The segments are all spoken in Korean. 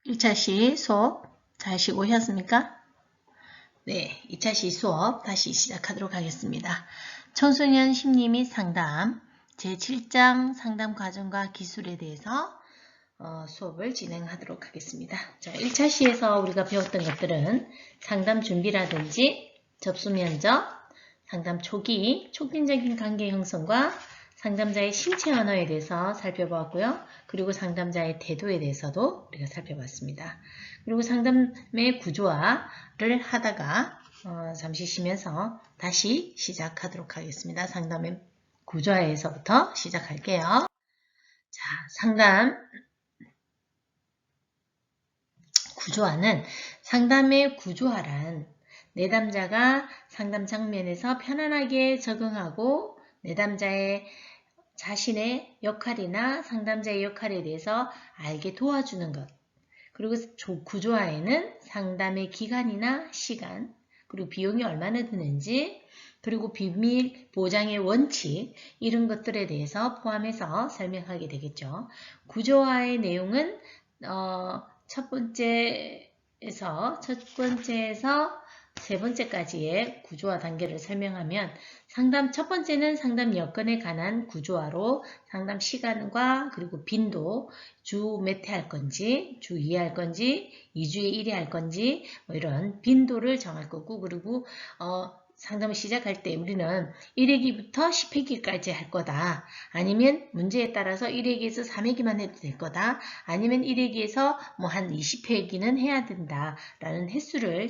1차 시 수업 잘 쉬고 오셨습니까? 네, 2차 시 수업 다시 시작하도록 하겠습니다. 청소년 심리 및 상담 제7장 상담 과정과 기술에 대해서 수업을 진행하도록 하겠습니다. 자, 1차 시에서 우리가 배웠던 것들은 상담 준비라든지 접수 면접, 상담 초기, 촉진적인 관계 형성과 상담자의 신체 언어에 대해서 살펴보았고요. 그리고 상담자의 태도에 대해서도 우리가 살펴봤습니다. 그리고 상담의 구조화를 하다가 잠시 쉬면서 다시 시작하도록 하겠습니다. 상담의 구조화에서부터 시작할게요. 자, 상담 구조화는 상담의 구조화란 내담자가 상담 장면에서 편안하게 적응하고 내담자의 자신의 역할이나 상담자의 역할에 대해서 알게 도와주는 것. 그리고 구조화에는 상담의 기간이나 시간, 그리고 비용이 얼마나 드는지, 그리고 비밀 보장의 원칙, 이런 것들에 대해서 포함해서 설명하게 되겠죠. 구조화의 내용은 첫 번째에서 세 번째까지의 구조화 단계를 설명하면 첫 번째는 상담 여건에 관한 구조화로 상담 시간과 그리고 빈도, 주 몇 회 할 건지, 주 2회 할 건지, 2주에 1회 할 건지 뭐 이런 빈도를 정할 거고, 그리고 상담을 시작할 때 우리는 1회기부터 10회기까지 할 거다. 아니면 문제에 따라서 1회기에서 3회기만 해도 될 거다. 아니면 1회기에서 뭐 한 20회기는 해야 된다. 라는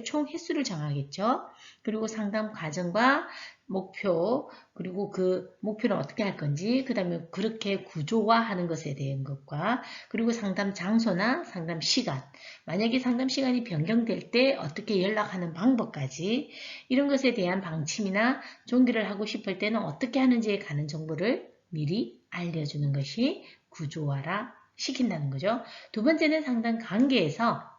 총 횟수를 정하겠죠. 그리고 상담 과정과 목표, 그리고 그 목표를 어떻게 할 건지, 그 다음에 그렇게 구조화하는 것에 대한 것과, 그리고 상담 장소나 상담 시간, 만약에 상담 시간이 변경될 때 어떻게 연락하는 방법까지, 이런 것에 대한 방침이나 종기를 하고 싶을 때는 어떻게 하는지에 관한 정보를 미리 알려주는 것이 구조화라 시킨다는 거죠. 두 번째는 상담 관계에서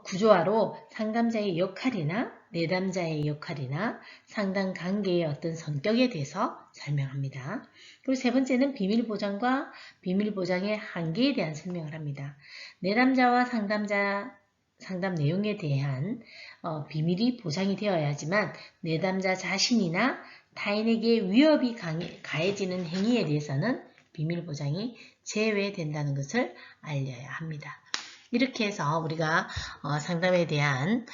구조화로 상담자의 역할이나 내담자의 역할이나 상담 관계의 어떤 성격에 대해서 설명합니다. 그리고 세 번째는 비밀보장과 비밀보장의 한계에 대한 설명을 합니다. 내담자와 상담 내용에 대한 비밀이 보장이 되어야 하지만 내담자 자신이나 타인에게 위협이 가해지는 행위에 대해서는 비밀 보장이 제외된다는 것을 알려야 합니다. 이렇게 해서 우리가 상담에 대한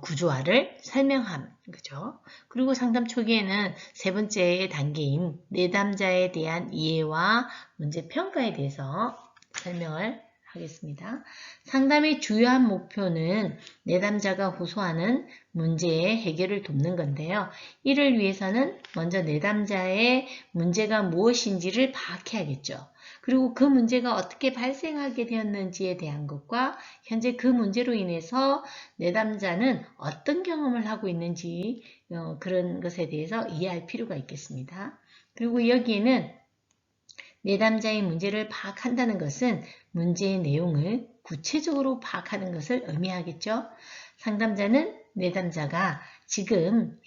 구조화를 설명하는 거죠. 그리고 상담 초기에는 세 번째 단계인 내담자에 대한 이해와 문제 평가에 대해서 설명을 하겠습니다. 상담의 주요한 목표는 내담자가 호소하는 문제의 해결을 돕는 건데요. 이를 위해서는 먼저 내담자의 문제가 무엇인지를 파악해야겠죠. 그리고 그 문제가 어떻게 발생하게 되었는지에 대한 것과 현재 그 문제로 인해서 내담자는 어떤 경험을 하고 있는지 그런 것에 대해서 이해할 필요가 있겠습니다. 그리고 여기에는 내담자의 문제를 파악한다는 것은 문제의 내용을 구체적으로 파악하는 것을 의미하겠죠. 상담자는 내담자가 지금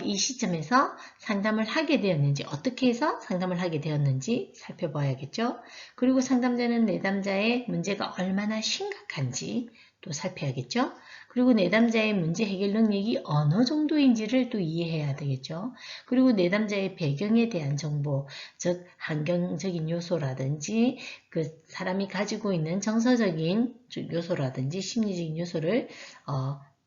이 시점에서 상담을 하게 되었는지, 어떻게 해서 상담을 하게 되었는지 살펴봐야겠죠. 그리고 상담자는 내담자의 문제가 얼마나 심각한지 또 살펴야겠죠. 그리고 내담자의 문제 해결 능력이 어느 정도인지를 또 이해해야 되겠죠. 그리고 내담자의 배경에 대한 정보, 즉 환경적인 요소라든지 그 사람이 가지고 있는 정서적인 요소라든지 심리적인 요소를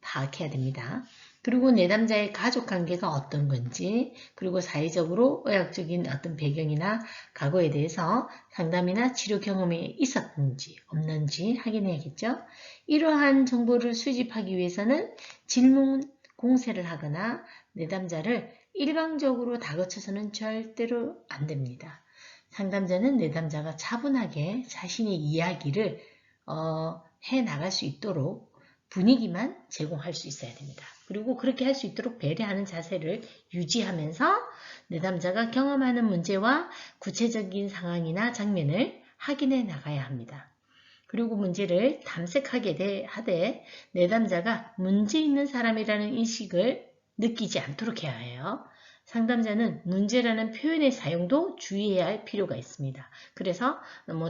파악해야 됩니다. 그리고 내담자의 가족관계가 어떤 건지, 그리고 사회적으로 의학적인 어떤 배경이나 과거에 대해서 상담이나 치료 경험이 있었는지 없는지 확인해야겠죠. 이러한 정보를 수집하기 위해서는 질문 공세를 하거나 내담자를 일방적으로 다그쳐서는 절대로 안 됩니다. 상담자는 내담자가 차분하게 자신의 이야기를 해나갈 수 있도록 분위기만 제공할 수 있어야 됩니다. 그리고 그렇게 할 수 있도록 배려하는 자세를 유지하면서 내담자가 경험하는 문제와 구체적인 상황이나 장면을 확인해 나가야 합니다. 그리고 문제를 탐색하게 하되 내담자가 문제 있는 사람이라는 인식을 느끼지 않도록 해야 해요. 상담자는 문제라는 표현의 사용도 주의해야 할 필요가 있습니다. 그래서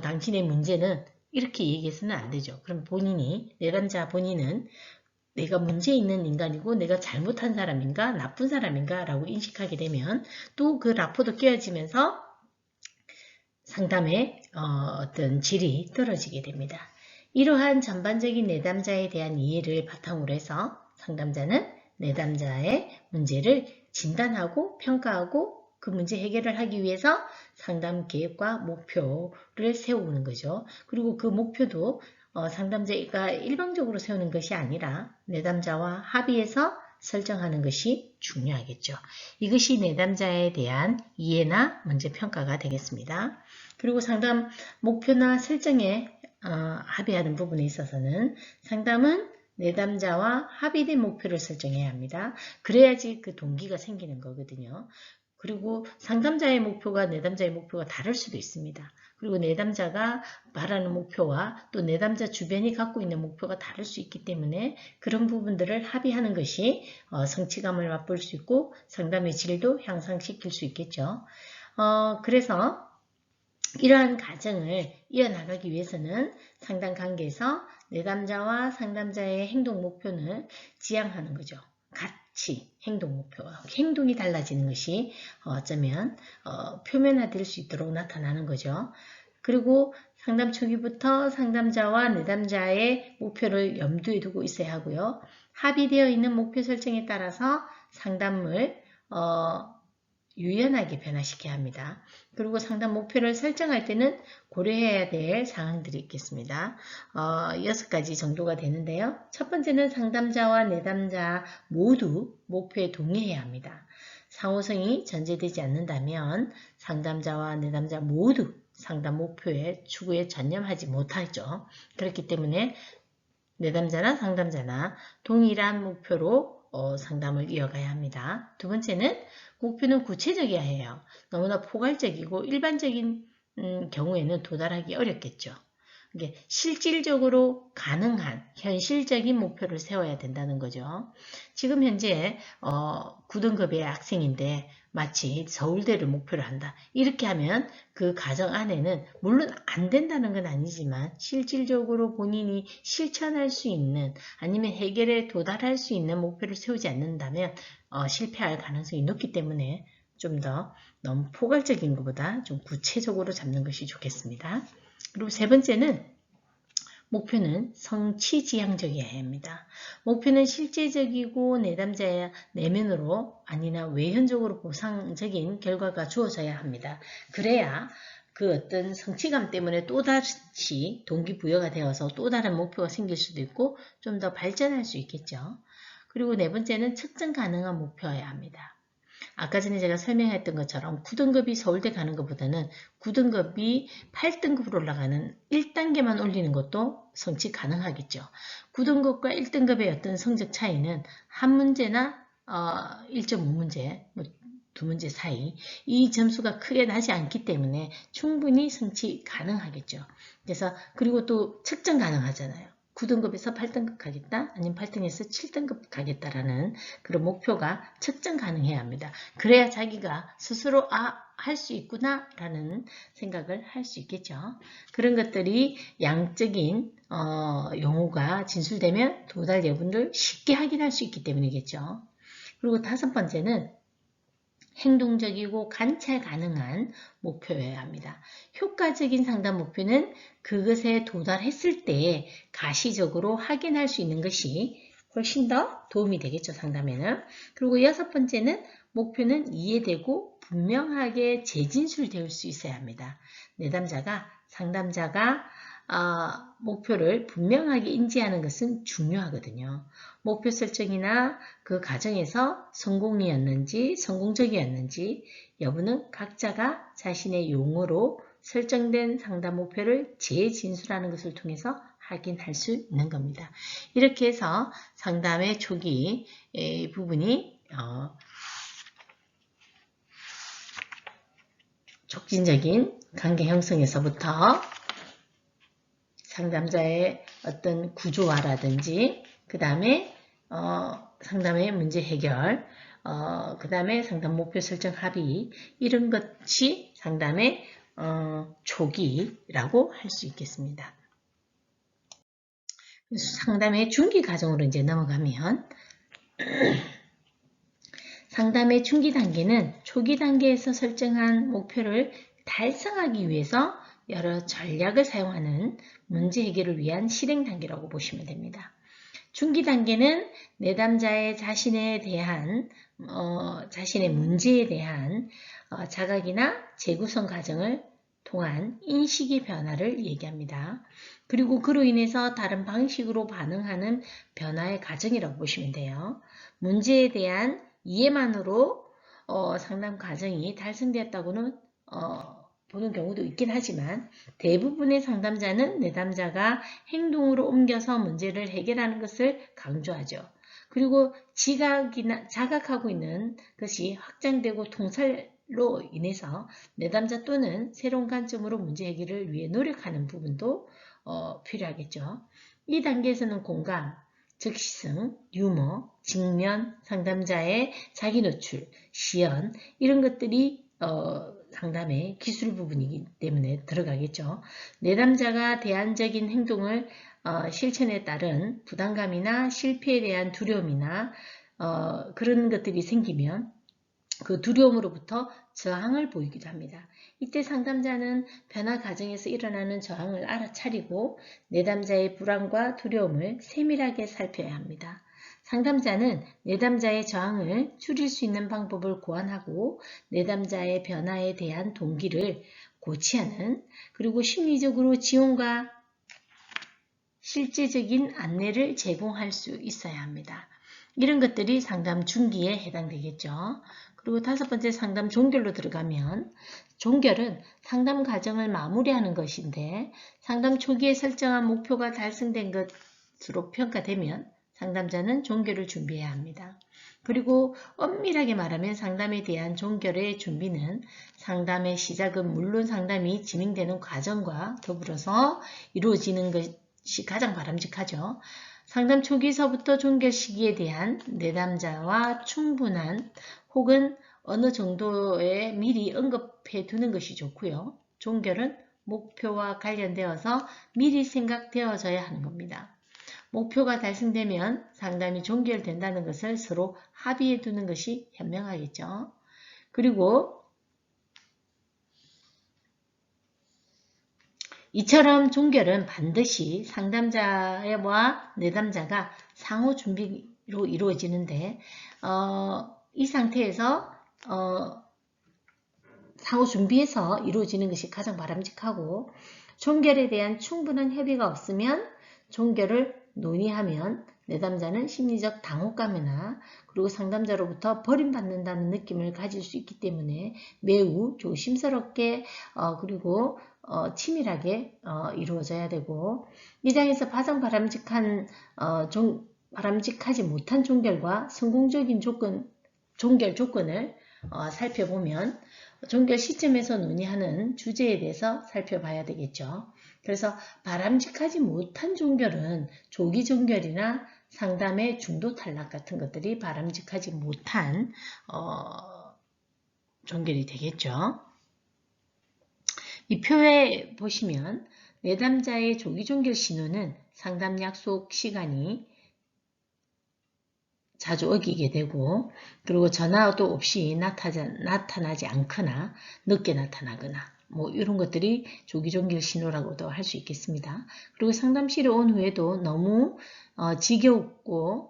당신의 문제는 이렇게 얘기해서는 안 되죠. 그럼 본인이, 내담자 본인은 내가 문제 있는 인간이고 내가 잘못한 사람인가 나쁜 사람인가 라고 인식하게 되면 또 그 라포도 깨어지면서 상담의 어떤 질이 떨어지게 됩니다. 이러한 전반적인 내담자에 대한 이해를 바탕으로 해서 상담자는 내담자의 문제를 진단하고 평가하고 그 문제 해결을 하기 위해서 상담 계획과 목표를 세우는 거죠. 그리고 그 목표도 상담자가 일방적으로 세우는 것이 아니라 내담자와 합의해서 설정하는 것이 중요하겠죠. 이것이 내담자에 대한 이해나 문제 평가가 되겠습니다. 그리고 상담 목표나 설정에 합의하는 부분에 있어서는 상담은 내담자와 합의된 목표를 설정해야 합니다. 그래야지 그 동기가 생기는 거거든요. 그리고 상담자의 목표가 내담자의 목표가 다를 수도 있습니다. 그리고 내담자가 말하는 목표와 또 내담자 주변이 갖고 있는 목표가 다를 수 있기 때문에 그런 부분들을 합의하는 것이 성취감을 맛볼 수 있고 상담의 질도 향상시킬 수 있겠죠. 그래서 이러한 과정을 이어나가기 위해서는 상담 관계에서 내담자와 상담자의 행동 목표는 지향하는 거죠. 같이 행동 목표가 행동이 달라지는 것이 어쩌면 표면화될 수 있도록 나타나는 거죠. 그리고 상담 초기부터 상담자와 내담자의 목표를 염두에 두고 있어야 하고요. 합의되어 있는 목표 설정에 따라서 상담을 유연하게 변화시켜야 합니다. 그리고 상담 목표를 설정할 때는 고려해야 될 사항들이 있겠습니다. 6가지 정도가 되는데요. 첫 번째는 상담자와 내담자 모두 목표에 동의해야 합니다. 상호성이 전제되지 않는다면 상담자와 내담자 모두 상담 목표의 추구에 전념하지 못하죠. 그렇기 때문에 내담자나 상담자나 동일한 목표로 상담을 이어가야 합니다. 두 번째는 목표는 구체적이어야 해요. 너무나 포괄적이고 일반적인 경우에는 도달하기 어렵겠죠. 이게 실질적으로 가능한 현실적인 목표를 세워야 된다는 거죠. 지금 현재 9등급의 학생인데 마치 서울대를 목표로 한다. 이렇게 하면 그 가정 안에는 물론 안 된다는 건 아니지만 실질적으로 본인이 실천할 수 있는 아니면 해결에 도달할 수 있는 목표를 세우지 않는다면 실패할 가능성이 높기 때문에 좀 더 너무 포괄적인 것보다 좀 구체적으로 잡는 것이 좋겠습니다. 그리고 세 번째는 목표는 성취지향적이어야 합니다. 목표는 실제적이고 내담자의 내면으로 아니나 외현적으로 보상적인 결과가 주어져야 합니다. 그래야 그 어떤 성취감 때문에 또다시 동기부여가 되어서 또 다른 목표가 생길 수도 있고 좀 더 발전할 수 있겠죠. 그리고 네 번째는 측정 가능한 목표여야 합니다. 아까 전에 제가 설명했던 것처럼 9등급이 서울대 가는 것보다는 9등급이 8등급으로 올라가는 1단계만 올리는 것도 성취 가능하겠죠. 9등급과 1등급의 어떤 성적 차이는 한 문제나 1.5문제, 두 문제 사이 이 점수가 크게 나지 않기 때문에 충분히 성취 가능하겠죠. 그래서 그리고 또 측정 가능하잖아요. 9등급에서 8등급 가겠다 아니면 8등에서 7등급 가겠다라는 그런 목표가 측정 가능해야 합니다. 그래야 자기가 스스로 할 수 있구나 라는 생각을 할 수 있겠죠. 그런 것들이 양적인 용어가 진술되면 도달 여부를 쉽게 확인할 수 있기 때문이겠죠. 그리고 다섯 번째는 행동적이고 관찰 가능한 목표여야 합니다. 효과적인 상담 목표는 그것에 도달했을 때 가시적으로 확인할 수 있는 것이 훨씬 더 도움이 되겠죠, 상담에는. 그리고 여섯 번째는 목표는 이해되고 분명하게 재진술될 수 있어야 합니다. 내담자가, 상담자가 목표를 분명하게 인지하는 것은 중요하거든요. 목표 설정이나 그 과정에서 성공이었는지 성공적이었는지 여부는 각자가 자신의 용어로 설정된 상담 목표를 재진술하는 것을 통해서 확인할 수 있는 겁니다. 이렇게 해서 상담의 초기 부분이 촉진적인 관계 형성에서부터 상담자의 어떤 구조화라든지 그 다음에 상담의 문제 해결 그 다음에 상담 목표 설정 합의 이런 것이 상담의 초기라고 할 수 있겠습니다. 상담의 중기 과정으로 이제 넘어가면 상담의 중기 단계는 초기 단계에서 설정한 목표를 달성하기 위해서 여러 전략을 사용하는 문제 해결을 위한 실행 단계라고 보시면 됩니다. 중기 단계는 내담자의 자신에 대한 자신의 문제에 대한 자각이나 재구성 과정을 통한 인식의 변화를 얘기합니다. 그리고 그로 인해서 다른 방식으로 반응하는 변화의 과정이라고 보시면 돼요. 문제에 대한 이해만으로 상담 과정이 달성되었다고는 보는 경우도 있긴 하지만 대부분의 상담자는 내담자가 행동으로 옮겨서 문제를 해결하는 것을 강조하죠. 그리고 자각하고 있는 것이 확장되고 통찰로 인해서 내담자 또는 새로운 관점으로 문제 해결을 위해 노력하는 부분도 필요하겠죠. 이 단계에서는 공감, 즉시성, 유머, 직면, 상담자의 자기 노출, 시연 이런 것들이 상담의 기술 부분이기 때문에 들어가겠죠. 내담자가 대안적인 행동을 실천에 따른 부담감이나 실패에 대한 두려움이나 그런 것들이 생기면 그 두려움으로부터 저항을 보이기도 합니다. 이때 상담자는 변화 과정에서 일어나는 저항을 알아차리고 내담자의 불안과 두려움을 세밀하게 살펴야 합니다. 상담자는 내담자의 저항을 줄일 수 있는 방법을 고안하고 내담자의 변화에 대한 동기를 고취하는 그리고 심리적으로 지원과 실제적인 안내를 제공할 수 있어야 합니다. 이런 것들이 상담 중기에 해당되겠죠. 그리고 다섯 번째 상담 종결로 들어가면 종결은 상담 과정을 마무리하는 것인데 상담 초기에 설정한 목표가 달성된 것으로 평가되면 상담자는 종결을 준비해야 합니다. 그리고 엄밀하게 말하면 상담에 대한 종결의 준비는 상담의 시작은 물론 상담이 진행되는 과정과 더불어서 이루어지는 것이 가장 바람직하죠. 상담 초기서부터 종결 시기에 대한 내담자와 충분한 혹은 어느 정도의 미리 언급해 두는 것이 좋고요. 종결은 목표와 관련되어서 미리 생각되어져야 하는 겁니다. 목표가 달성되면 상담이 종결된다는 것을 서로 합의해 두는 것이 현명하겠죠. 그리고 이처럼 종결은 반드시 상담자와 내담자가 상호 준비로 이루어지는데 이 상태에서 상호 준비해서 이루어지는 것이 가장 바람직하고 종결에 대한 충분한 협의가 없으면 종결을 논의하면 내담자는 심리적 당혹감이나 그리고 상담자로부터 버림받는다는 느낌을 가질 수 있기 때문에 매우 조심스럽게 그리고 치밀하게 이루어져야 되고 이 장에서 가장 바람직하지 못한 종결과 성공적인 종결 조건을 살펴보면 종결 시점에서 논의하는 주제에 대해서 살펴봐야 되겠죠. 그래서 바람직하지 못한 종결은 조기 종결이나 상담의 중도 탈락 같은 것들이 바람직하지 못한 종결이 되겠죠. 이 표에 보시면 내담자의 조기 종결 신호는 상담 약속 시간이 자주 어기게 되고 그리고 전화도 없이 나타나지 않거나 늦게 나타나거나 뭐 이런 것들이 조기 종결 신호라고도 할 수 있겠습니다. 그리고 상담실에 온 후에도 너무 지겹고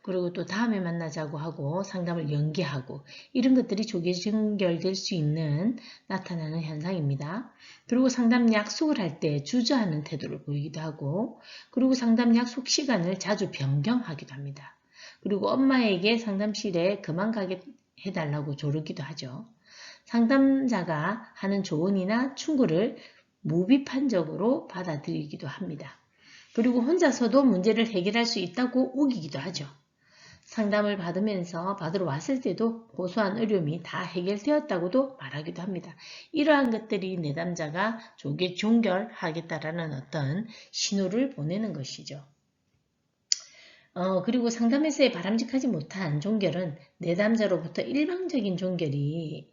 그리고 또 다음에 만나자고 하고 상담을 연기하고 이런 것들이 조기 종결될 수 있는 나타나는 현상입니다. 그리고 상담 약속을 할 때 주저하는 태도를 보이기도 하고 그리고 상담 약속 시간을 자주 변경하기도 합니다. 그리고 엄마에게 상담실에 그만 가게 해달라고 조르기도 하죠. 상담자가 하는 조언이나 충고를 무비판적으로 받아들이기도 합니다. 그리고 혼자서도 문제를 해결할 수 있다고 우기기도 하죠. 상담을 받으러 왔을 때도 고소한 어려움이 다 해결되었다고도 말하기도 합니다. 이러한 것들이 내담자가 조기 종결하겠다라는 어떤 신호를 보내는 것이죠. 그리고 상담에서의 바람직하지 못한 종결은 내담자로부터 일방적인 종결이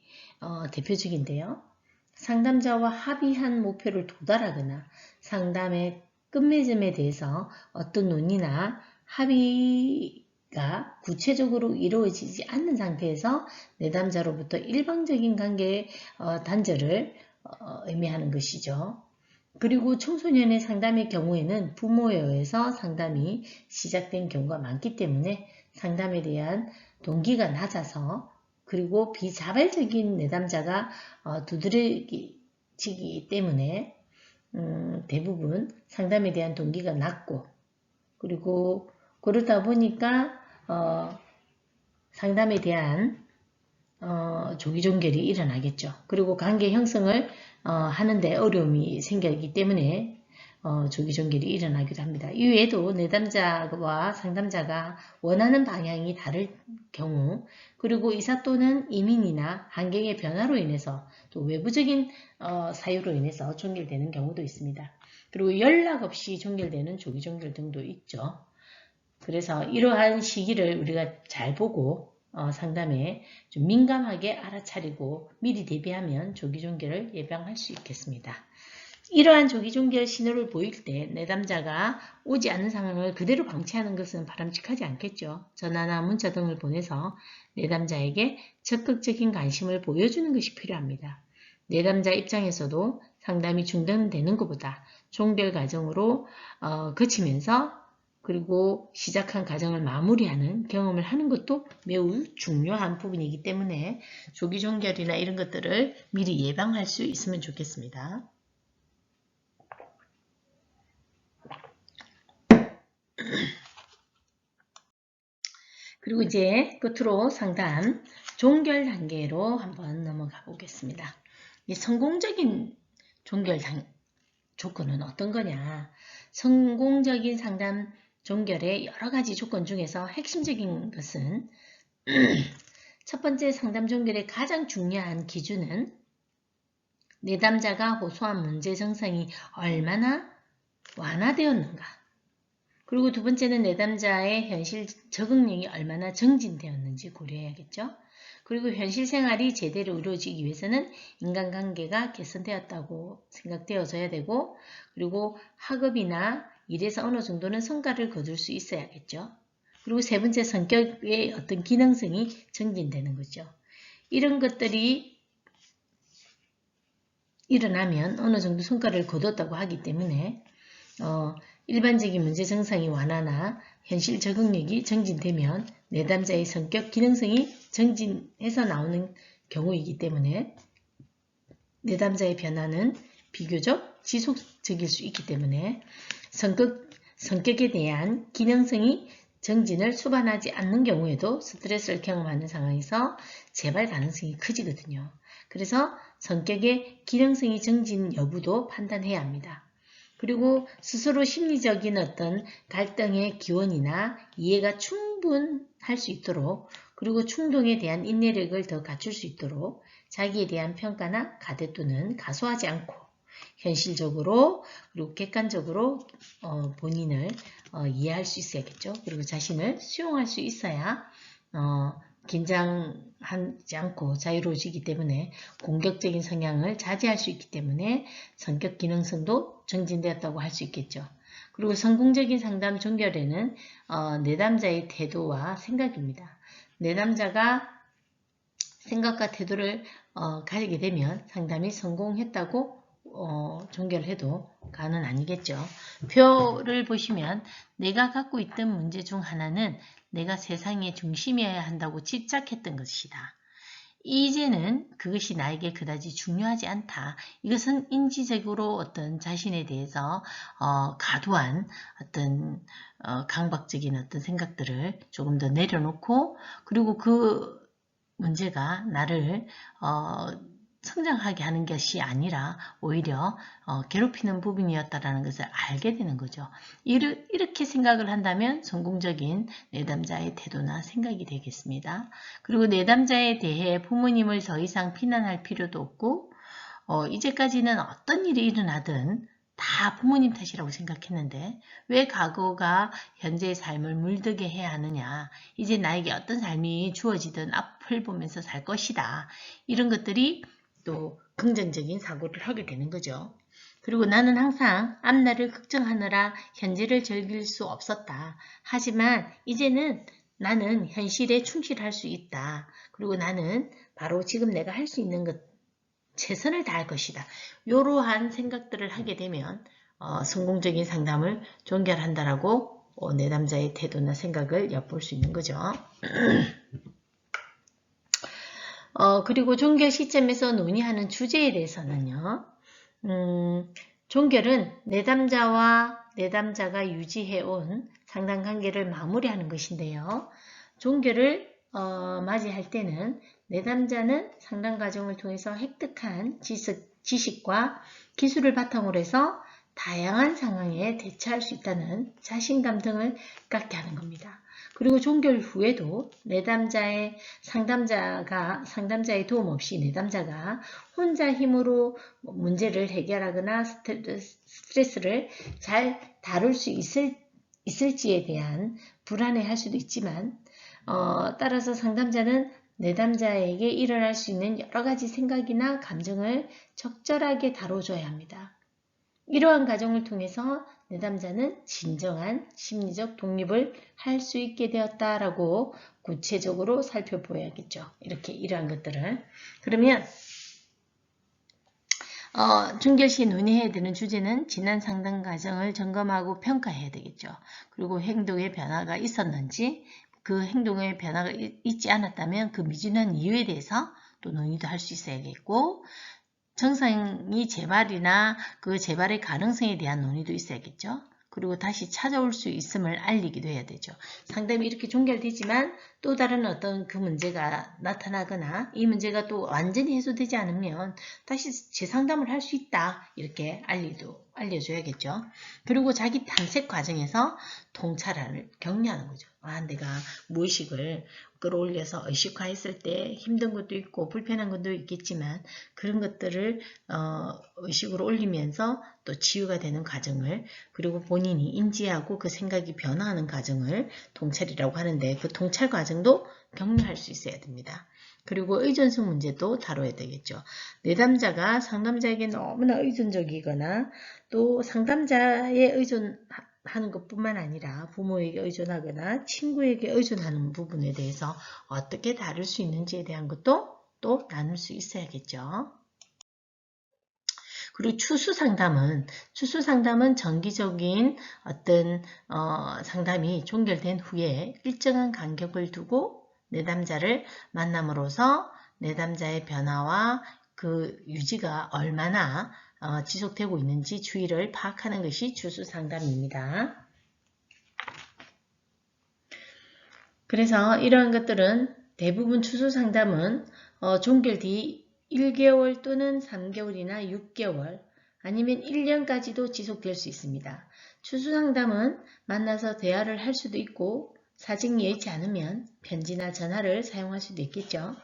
대표적인데요. 상담자와 합의한 목표를 도달하거나 상담의 끝맺음에 대해서 어떤 논의나 합의가 구체적으로 이루어지지 않는 상태에서 내담자로부터 일방적인 관계 단절을 의미하는 것이죠. 그리고 청소년의 상담의 경우에는 부모에 의해서 상담이 시작된 경우가 많기 때문에 상담에 대한 동기가 낮아서 그리고 비자발적인 내담자가 두드러지기 때문에 대부분 상담에 대한 동기가 낮고 그리고 그러다 보니까 상담에 대한 조기 종결이 일어나겠죠. 그리고 관계 형성을 하는데 어려움이 생기기 때문에 조기 종결이 일어나기도 합니다. 이외에도 내담자와 상담자가 원하는 방향이 다를 경우 그리고 이사 또는 이민이나 환경의 변화로 인해서 또 외부적인 사유로 인해서 종결되는 경우도 있습니다. 그리고 연락 없이 종결되는 조기 종결 등도 있죠. 그래서 이러한 시기를 우리가 잘 보고 상담에 좀 민감하게 알아차리고 미리 대비하면 조기 종결을 예방할 수 있겠습니다. 이러한 조기 종결 신호를 보일 때 내담자가 오지 않는 상황을 그대로 방치하는 것은 바람직하지 않겠죠. 전화나 문자 등을 보내서 내담자에게 적극적인 관심을 보여주는 것이 필요합니다. 내담자 입장에서도 상담이 중단되는 것보다 종결 과정으로 거치면서 그리고 시작한 과정을 마무리하는 경험을 하는 것도 매우 중요한 부분이기 때문에 조기 종결이나 이런 것들을 미리 예방할 수 있으면 좋겠습니다. 그리고 이제 끝으로 상담 종결 단계로 한번 넘어가 보겠습니다. 이 성공적인 종결 조건은 어떤 거냐? 성공적인 상담 종결의 여러 가지 조건 중에서 핵심적인 것은 첫 번째 상담 종결의 가장 중요한 기준은 내담자가 호소한 문제 증상이 얼마나 완화되었는가. 그리고 두 번째는 내담자의 현실 적응력이 얼마나 정진되었는지 고려해야겠죠. 그리고 현실 생활이 제대로 이루어지기 위해서는 인간관계가 개선되었다고 생각되어져야 되고 그리고 학업이나 일에서 어느 정도는 성과를 거둘 수 있어야겠죠. 그리고 세 번째 성격의 어떤 기능성이 정진되는 거죠. 이런 것들이 일어나면 어느 정도 성과를 거뒀다고 하기 때문에 일반적인 문제 증상이 완화나 현실 적응력이 정진되면 내담자의 성격 기능성이 정진해서 나오는 경우이기 때문에 내담자의 변화는 비교적 지속적일 수 있기 때문에 성격에 대한 기능성이 정진을 수반하지 않는 경우에도 스트레스를 경험하는 상황에서 재발 가능성이 커지거든요. 그래서 성격의 기능성이 정진 여부도 판단해야 합니다. 그리고 스스로 심리적인 어떤 갈등의 기원이나 이해가 충분할 수 있도록 그리고 충동에 대한 인내력을 더 갖출 수 있도록 자기에 대한 평가나 가대또는 가소하지 않고 현실적으로 그리고 객관적으로 본인을 이해할 수 있어야겠죠. 그리고 자신을 수용할 수 있어야 긴장하지 않고 자유로워지기 때문에 공격적인 성향을 자제할 수 있기 때문에 성격 기능성도 정진되었다고 할 수 있겠죠. 그리고 성공적인 상담 종결에는 내담자의 태도와 생각입니다. 내담자가 생각과 태도를 가지게 되면 상담이 성공했다고 종결해도 과언은 아니겠죠. 표를 보시면 내가 갖고 있던 문제 중 하나는 내가 세상의 중심이어야 한다고 집착했던 것이다. 이제는 그것이 나에게 그다지 중요하지 않다. 이것은 인지적으로 어떤 자신에 대해서 과도한 어떤 강박적인 어떤 생각들을 조금 더 내려놓고 그리고 그 문제가 나를 성장하게 하는 것이 아니라 오히려 괴롭히는 부분이었다는 것을 알게 되는 거죠. 이렇게 생각을 한다면 성공적인 내담자의 태도나 생각이 되겠습니다. 그리고 내담자에 대해 부모님을 더 이상 비난할 필요도 없고 이제까지는 어떤 일이 일어나든 다 부모님 탓이라고 생각했는데 왜 과거가 현재의 삶을 물들게 해야 하느냐. 이제 나에게 어떤 삶이 주어지든 앞을 보면서 살 것이다. 이런 것들이 또 긍정적인 사고를 하게 되는 거죠. 그리고 나는 항상 앞날을 걱정하느라 현재를 즐길 수 없었다. 하지만 이제는 나는 현실에 충실할 수 있다. 그리고 나는 바로 지금 내가 할 수 있는 것, 최선을 다할 것이다. 이러한 생각들을 하게 되면 성공적인 상담을 종결한다라고 내담자의 태도나 생각을 엿볼 수 있는 거죠. 그리고 종결 시점에서 논의하는 주제에 대해서는요. 종결은 내담자와 내담자가 유지해온 상담관계를 마무리하는 것인데요. 종결을 맞이할 때는 내담자는 상담 과정을 통해서 획득한 지식과 기술을 바탕으로 해서 다양한 상황에 대처할 수 있다는 자신감 등을 갖게 하는 겁니다. 그리고 종결 후에도 내담자의 상담자의 도움 없이 내담자가 혼자 힘으로 문제를 해결하거나 스트레스를 잘 다룰 수 있을지에 대한 불안해할 수도 있지만 따라서 상담자는 내담자에게 일어날 수 있는 여러 가지 생각이나 감정을 적절하게 다뤄줘야 합니다. 이러한 과정을 통해서 내담자는 진정한 심리적 독립을 할 수 있게 되었다라고 구체적으로 살펴보아야겠죠. 이렇게 이러한 것들을. 그러면 종결 시 논의해야 되는 주제는 지난 상담 과정을 점검하고 평가해야 되겠죠. 그리고 행동의 변화가 있었는지, 그 행동의 변화가 있지 않았다면 그 미진한 이유에 대해서 또 논의도 할 수 있어야겠고, 증상이 재발이나 그 재발의 가능성에 대한 논의도 있어야겠죠. 그리고 다시 찾아올 수 있음을 알리기도 해야 되죠. 상담이 이렇게 종결되지만 또 다른 어떤 그 문제가 나타나거나 이 문제가 또 완전히 해소되지 않으면 다시 재상담을 할 수 있다. 이렇게 알려줘야겠죠. 그리고 자기 탐색 과정에서 통찰을 격려하는 거죠. 내가 무의식을 끌어올려서 의식화했을 때 힘든 것도 있고 불편한 것도 있겠지만 그런 것들을 의식으로 올리면서 또 치유가 되는 과정을, 그리고 본인이 인지하고 그 생각이 변화하는 과정을 통찰이라고 하는데, 그 통찰 과정도 격려할 수 있어야 됩니다. 그리고 의존성 문제도 다뤄야 되겠죠. 내담자가 상담자에게 너무나 의존적이거나 또 상담자에 의존하는 것뿐만 아니라 부모에게 의존하거나 친구에게 의존하는 부분에 대해서 어떻게 다룰 수 있는지에 대한 것도 또 나눌 수 있어야겠죠. 그리고 추수상담은 정기적인 어떤 상담이 종결된 후에 일정한 간격을 두고 내담자를 만남으로써 내담자의 변화와 그 유지가 얼마나 지속되고 있는지 추이를 파악하는 것이 추수상담입니다. 그래서 이러한 것들은 대부분 추수상담은 종결 뒤 1개월 또는 3개월이나 6개월 아니면 1년까지도 지속될 수 있습니다. 추수상담은 만나서 대화를 할 수도 있고 사정이 여의치 않으면 편지나 전화를 사용할 수도 있겠죠.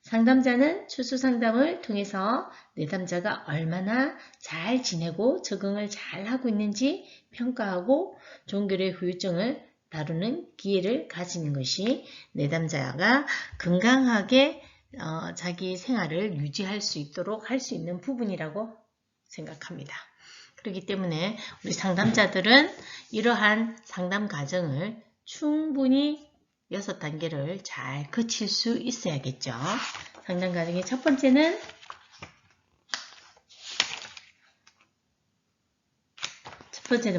상담자는 추수상담을 통해서 내담자가 얼마나 잘 지내고 적응을 잘 하고 있는지 평가하고 종결의 후유증을 다루는 기회를 가지는 것이 내담자가 건강하게 자기 생활을 유지할 수 있도록 할 수 있는 부분이라고 생각합니다. 그렇기 때문에 우리 상담자들은 이러한 상담 과정을 충분히 6단계를 잘 거칠 수 있어야겠죠. 상담 과정의 첫 번째는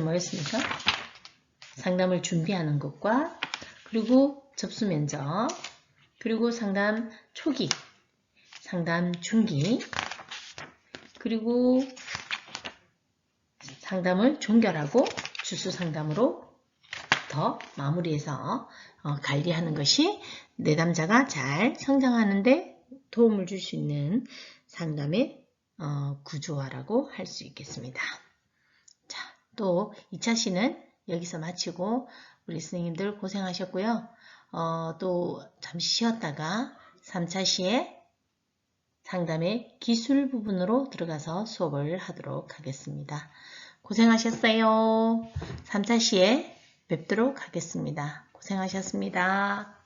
뭐였습니까? 상담을 준비하는 것과 그리고 접수 면접, 그리고 상담 초기, 상담 중기, 그리고 상담을 종결하고 주수 상담으로 더 마무리해서 관리하는 것이 내담자가 잘 성장하는 데 도움을 줄 수 있는 상담의 구조화라고 할 수 있겠습니다. 자, 또 2차 시는 여기서 마치고 우리 선생님들 고생하셨고요. 또 잠시 쉬었다가 3차 시에 상담의 기술 부분으로 들어가서 수업을 하도록 하겠습니다. 고생하셨어요. 3차 시에 뵙도록 하겠습니다. 고생하셨습니다.